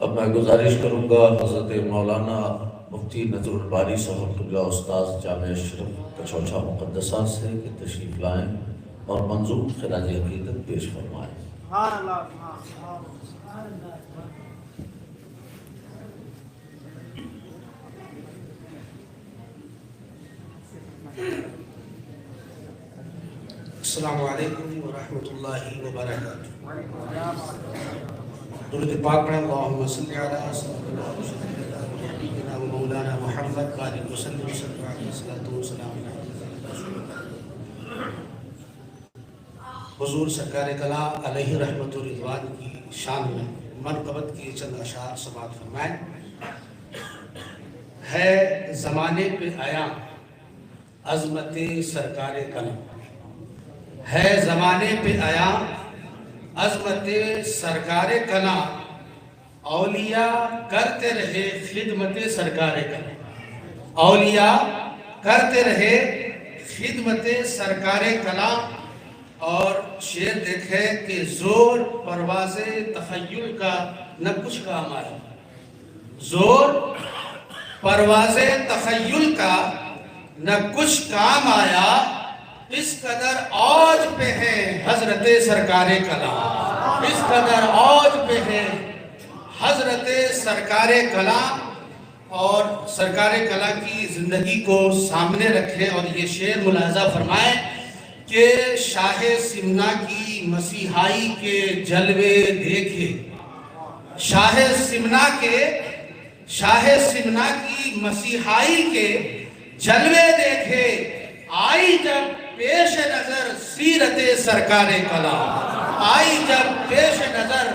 اب میں گزارش کروں گا حضرت مولانا مفتی نذر الباری صاحب اللہ استاذ جامعہ اشرف کچوچا مقدسہ سے کہ تشریف لائیں اور منظوم خراج عقیدت پیش فرمائیں۔ السلام علیکم ورحمۃ اللہ وبرکاتہ۔ درود پاک پڑھیں، اللہم صلی علی سیدنا و مولانا محمد وآلہ وسلم صلی اللہ علیہ وسلم۔ حضور سرکار کلا علیہ رحمت و رضوان کی شان میں منقبت کی چند اشعار سماعت فرمائیں۔ ہے زمانے پہ آیا عظمت سرکار کلا، ہے زمانے پہ آیا عظمت سرکار کلا، اولیاء کرتے رہے خدمت سرکار کلا، اولیاء کرتے رہے خدمت سرکار کلا۔ اور شعر دیکھے کہ زور پرواز تخیل کا نہ کچھ کام آیا، زور پرواز تخیل کا نہ کچھ کام آیا، اس قدر عوج پہ ہے حضرت سرکار کلا، اس قدر عوج پہ ہے حضرت سرکار کلا۔ اور سرکار کلا کی زندگی کو سامنے رکھے اور یہ شعر ملاحظہ فرمائیں کہ شاہ سمنا کی مسیحائی کے جلوے دیکھے، شاہ سمنا کی مسیحائی کے جلوے دیکھے، آئی جب پیش نظر سیرت سرکار کلا، آئی جب پیش نظر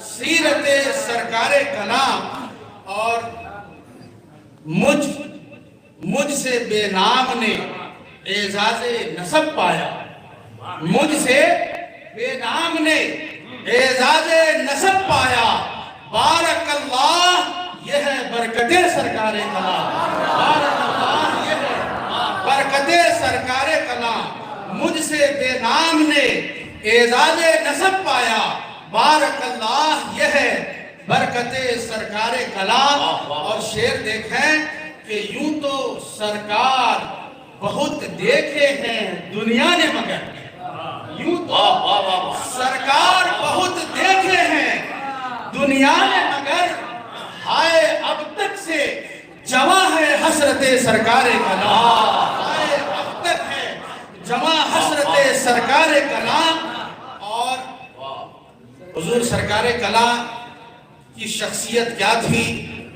سیرت سرکار کلا۔ اور مجھ سے بے نام نے اعزاز نسب پایا، مجھ سے بے نام نے اعزاز نسب پایا، بارک اللہ یہ ہے برکت سرکار کلا، بارک اللہ یہ ہے برکت سرکار کلا۔ مجھ سے بے نام نے اعزاز نسب پایا، بارک اللہ یہ ہے برکت سرکار کلا۔ اور شعر دیکھیں کہ یوں تو سرکار بہت دیکھے ہیں دنیا نے مگر، یوں تو سرکار بہت دیکھے ہیں دنیا نے مگر، ہائے اب تک سے جمع ہے حسرت سرکار کلا، ہائے اب تک ہے جمع حسرت سرکار کلا۔ اور حضور سرکار کلا کی شخصیت کیا تھی،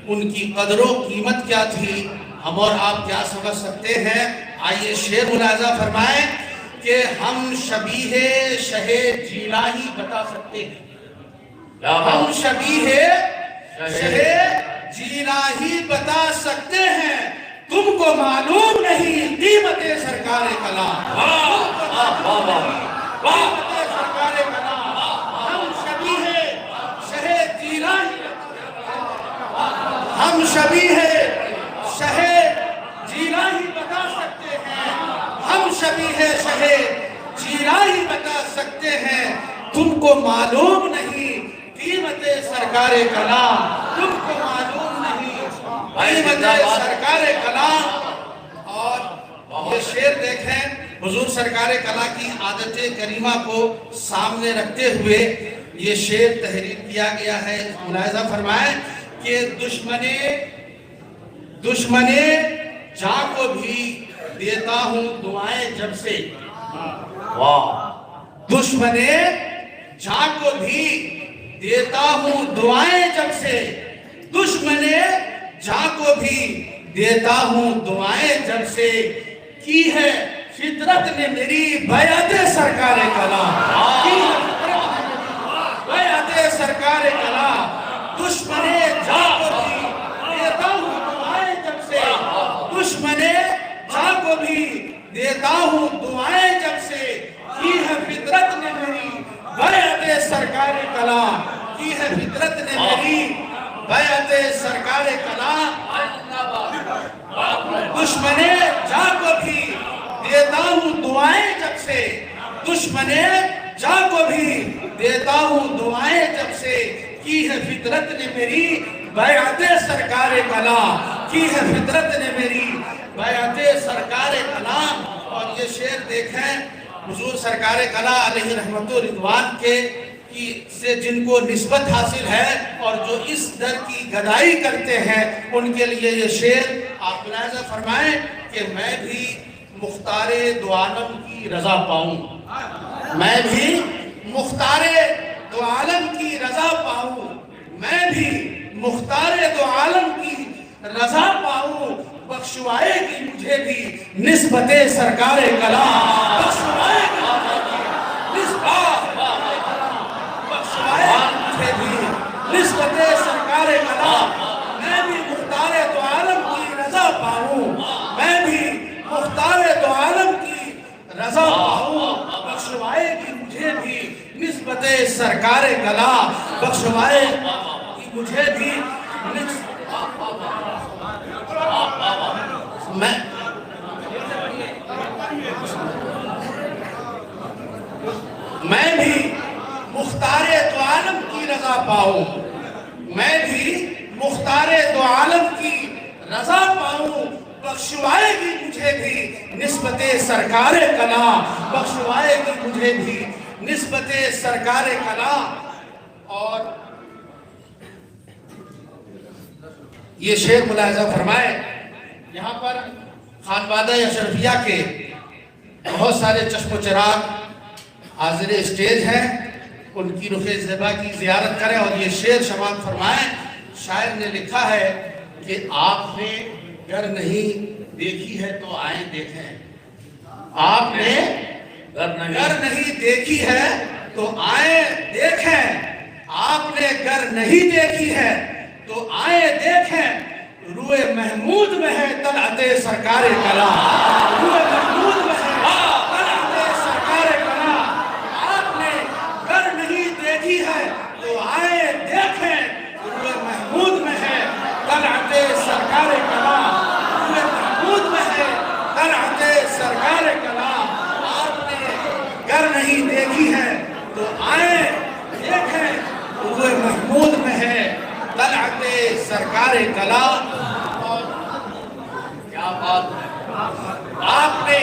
ان کی قدر و قیمت کیا تھی، ہم اور آپ کیا سمجھ سکتے ہیں؟ آئیے شعر ملاحظہ فرمائیں کہ ہم شبیہ شہ جیلانی بتا سکتے ہیں، ہم شبیہ شہ جیلانی بتا سکتے ہیں، تم کو معلوم نہیں قیمت سرکار کلا، قیمت سرکار کلا۔ ہم شبیہ شہ جیلانی، ہم شبیہ شہ جیلانی بتا سکتے ہیں، ہم شبیہ شہ جیلانی بتا سکتے ہیں، تم کو معلوم نہیں قیمت سرکار کلا، تم کو معلوم نہیں قیمت سرکار کلا۔ اور یہ شعر دیکھیں، حضور سرکار کلا کی عادت کریمہ کو سامنے رکھتے ہوئے یہ شعر تحریر کیا گیا ہے۔ ملاحظہ فرمائیں کہ دشمن جاں کو بھی دیتا ہوں دعائیں جب سے، دشمن جاں کو بھی دیتا ہوں دعائیں جب سے، دشمن جاں کو بھی دیتا ہوں دعائیں جب سے، کی ہے فطرت نے میری بیعت سرکار کلا، کی ہے فطرت نے میری بیعت سرکار کلا، دشمن جاں کو بھی دیتا ہوں دعائیں جب سے، دشمن جاں کو بھی دیتا ہوں دعائیں جب سے، کی ہے فطرت نے میری بیعت سرکار کلا، کی ہے فطرت نے میری بیعت سرکار کلا۔ دشمن جاں کو بھی دیتا ہوں دعائیں جب سے، دشمن جاں کو بھی دیتا ہوں دعائیں جب سے، کی ہے فطرت نے میری بیعت سرکار کلام، کی ہے فطرت نے میری بیعت سرکار کلام۔ اور یہ شعر دیکھیں حضور سرکار کلام علیہ رحمت و رضوان کے سے جن کو نسبت حاصل ہے اور جو اس در کی گدائی کرتے ہیں ان کے لیے یہ شعر آپ ملاحظہ فرمائیں کہ میں بھی مختار دو عالم کی رضا پاؤں، میں بھی مختار دو عالم کی رضا پاؤں، میں بھی مختار دو عالم کی رضا پاؤں، بخشوائے گی مجھے بھی نسبت سرکار کلام، بخشوائے گی مجھے بھی نسبت سرکار کلام، میں بھی مختار دو عالم کی رضا پاؤں، میں بھی مختار دو عالم کی رضا پاؤں، بخشوائے گی مجھے بھی نسبت سرکار کلام، بخشوائے گی مجھے بھی میں بھی مختار دو عالم کی رضا پاؤں، میں بھی مختار دو عالم کی رضا پاؤں، بخشوائے گی مجھے بھی نسبت سرکار کلام، بخشوائے گی مجھے بھی نسبت سرکار کلام۔ اور یہ شعر ملاحظہ فرمائے، یہاں پر خانوادہ اشرفیہ کے بہت سارے چشم و چراغ حاضر اسٹیج ہیں، ان کی رخ زیبا کی زیارت کریں اور یہ شعر شماعت فرمائیں۔ شاعر نے لکھا ہے کہ آپ نے گر نہیں دیکھی ہے تو آئیں دیکھیں، آپ نے گر نہیں دیکھی ہے تو آئیں دیکھیں، آپ نے گر نہیں دیکھی ہے تو آئیں دیکھیں، روئے محمود میں ہے طلعت سرکار کلام، روئے محمود میں ہے طلعت سرکار کلام، آپ نے گر نہیں دیکھی ہے تو آئیں دیکھیں، روئے محمود میں ہے طلعت سرکار کلام، روئے محمود میں ہے طلعت سرکار کلام، آپ نے گر نہیں دیکھی ہے تو آئیں دیکھیں، روئے محمود میں ہے طلعت سرکار کلام۔ اور کیا بات ہے، آپ نے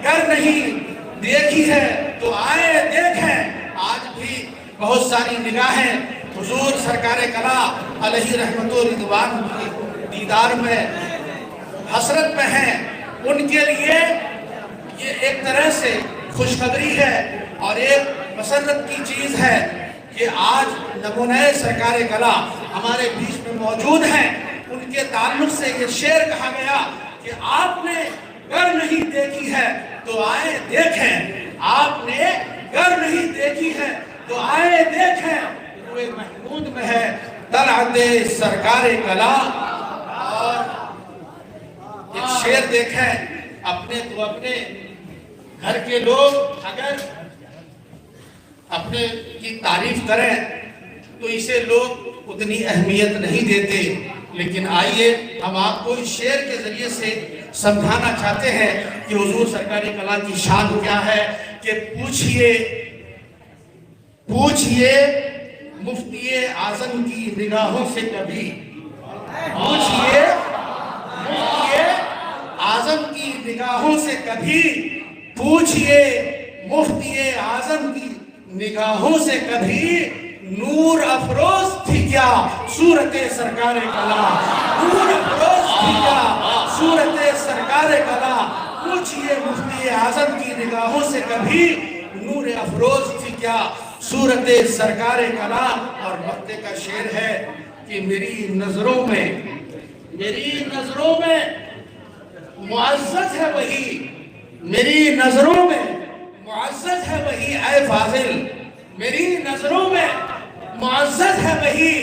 گر نہیں دیکھی ہے تو آئے دیکھیں۔ آج بھی بہت ساری نگاہیں حضور سرکار کلام علیہ رحمت و رضوان کی دیدار میں حسرت میں ہیں، ان کے لیے یہ ایک طرح سے خوشخبری ہے اور ایک مسرت کی چیز ہے کہ آج نمونہ سرکار کلام ہمارے بیچ میں موجود ہیں۔ ان کے تعلق سے یہ شعر کہا گیا کہ آپ نے گر نہیں دیکھی ہے تو آئے دیکھیں، آپ نے گر نہیں دیکھی ہے تو آئے دیکھیں، روئے محمود میں ہے طلعت سرکار کلام۔ اور ایک شعر دیکھیں، اپنے تو اپنے گھر کے لوگ اگر اپنے کی تعریف کریں تو اسے لوگ اتنی اہمیت نہیں دیتے، لیکن آئیے ہم آپ کو اس شعر کے ذریعے سے سمجھانا چاہتے ہیں کہ حضور سرکار کلام کی شان کیا ہے کہ پوچھئے مفتی اعظم کی نگاہوں سے کبھی، پوچھئے مفتی اعظم کی نگاہوں سے کبھی، پوچھئے مفتی اعظم کی نگاہوں سے کبھی، نور افروز تھی کیا صورت سرکار کلام، نور افروز تھی کیا صورت سرکار کلام، پوچھئے مفتی اعظم کی نگاہوں سے کبھی، نور افروز تھی کیا صورت سرکار کلام۔ اور وقت کا شعر ہے کہ میری نظروں میں معزز ہے وہی، میری نظروں میں معزز ہے وہی اے فاضل، میری نظروں میں معزز ہے وہی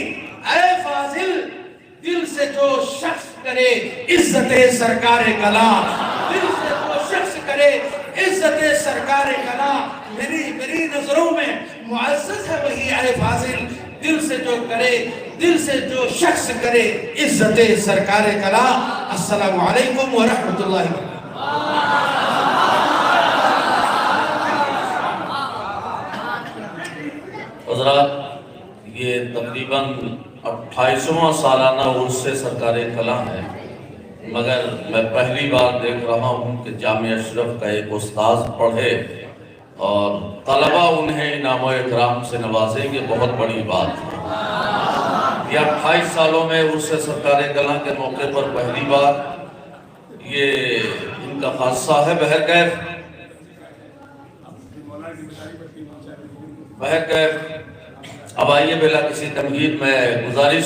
اے فاضل، دل سے جو شخص کرے عزت سرکار کلام، دل سے جو شخص کرے عزت سرکار کلام، میری نظروں میں معزز ہے وہی اے فاضل، دل سے جو شخص کرے عزت سرکار کلام۔ السلام علیکم ورحمۃ اللہ وبرکاتہ۔ حضرات، یہ تقریباً 28واں سالانہ عرس سرکار کلاں ہے، مگر میں پہلی بار دیکھ رہا ہوں کہ جامعہ اشرف کا ایک استاذ پڑھے اور طلبہ انہیں انعام و اکرام سے نوازے، یہ بہت بڑی بات ہے۔ یہ 28 سالوں میں عرس سرکار کلاں کے موقع پر پہلی بار یہ ان کا خاصہ ہے۔ بہرکیف اب آئیے بلا کسی تمہید میں گزارش